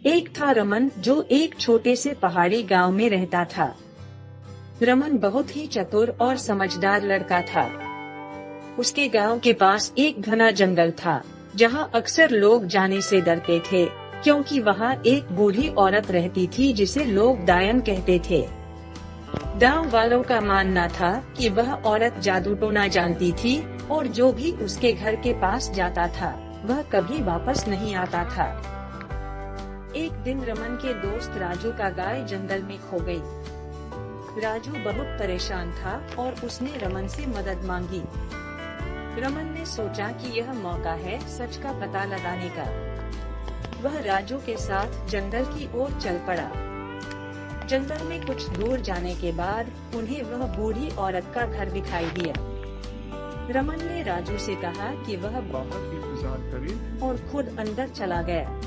एक था रमन, जो एक छोटे से पहाड़ी गांव में रहता था। रमन बहुत ही चतुर और समझदार लड़का था। उसके गांव के पास एक घना जंगल था, जहां अक्सर लोग जाने से डरते थे, क्योंकि वहां एक बूढ़ी औरत रहती थी जिसे लोग डायन कहते थे। गांव वालों का मानना था कि वह औरत जादू टोना जानती थी और जो भी उसके घर के पास जाता था वह कभी वापस नहीं आता था। एक दिन रमन के दोस्त राजू का गाय जंगल में खो गई। राजू बहुत परेशान था और उसने रमन से मदद मांगी। रमन ने सोचा कि यह मौका है सच का पता लगाने का। वह राजू के साथ जंगल की ओर चल पड़ा। जंगल में कुछ दूर जाने के बाद उन्हें वह बूढ़ी औरत का घर दिखाई दिया। रमन ने राजू से कहा कि वह बाहर इंतजार करे और खुद अंदर चला गया।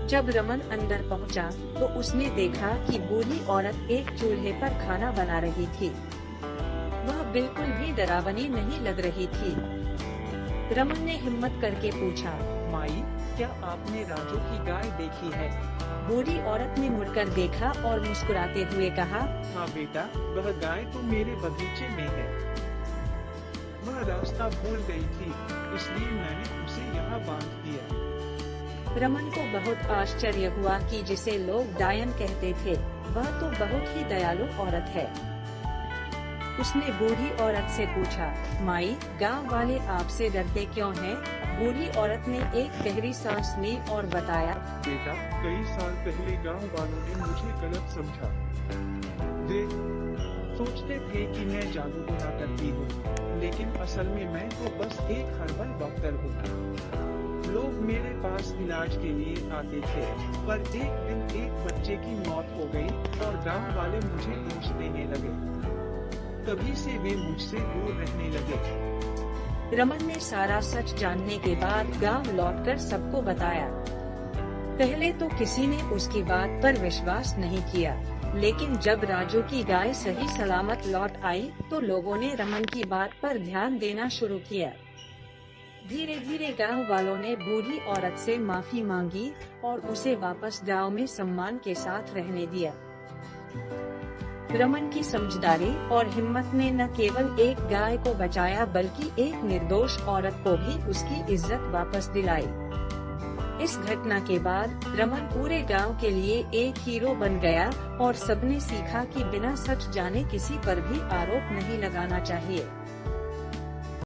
जब रमन अंदर पहुंचा, तो उसने देखा कि बूढ़ी औरत एक चूल्हे पर खाना बना रही थी। वह बिल्कुल भी डरावनी नहीं लग रही थी। रमन ने हिम्मत करके पूछा, माई, क्या आपने राजू की गाय देखी है? बूढ़ी औरत ने मुड़कर देखा और मुस्कुराते हुए कहा, हाँ बेटा, वह गाय तो मेरे बगीचे में है। वह रास्ता भूल गई थी, इसलिए मैंने उसे यहाँ बांध दिया। रमन को बहुत आश्चर्य हुआ कि जिसे लोग डायन कहते थे वह तो बहुत ही दयालु औरत है। उसने बूढ़ी औरत से पूछा, माई, गांव वाले आपसे डरते क्यों हैं? बूढ़ी औरत ने एक गहरी सांस ली और बताया, बेटा, कई साल पहले गांव वालों ने मुझे गलत समझा। वे सोचते थे कि मैं जादू टोना करती हूँ, लेकिन असल में मैं तो बस एक हर्बल डॉक्टर हूँ। लोग मेरे पास इलाज के लिए आते थे, पर एक दिन एक बच्चे की मौत हो गई और गांव वाले मुझे दोष देने लगे। तभी से वे मुझसे दूर रहने लगे। रमन ने सारा सच जानने के बाद गांव लौटकर सबको बताया। पहले तो किसी ने उसकी बात पर विश्वास नहीं किया, लेकिन जब राजू की गाय सही सलामत लौट आई तो लोगों ने रमन की बात पर ध्यान देना शुरू किया। धीरे धीरे गांव वालों ने बूढ़ी औरत से माफी मांगी और उसे वापस गांव में सम्मान के साथ रहने दिया। रमन की समझदारी और हिम्मत ने न केवल एक गाय को बचाया बल्कि एक निर्दोष औरत को भी उसकी इज्जत वापस दिलाई। इस घटना के बाद रमन पूरे गांव के लिए एक हीरो बन गया और सबने सीखा कि बिना सच जाने किसी पर भी आरोप नहीं लगाना चाहिए।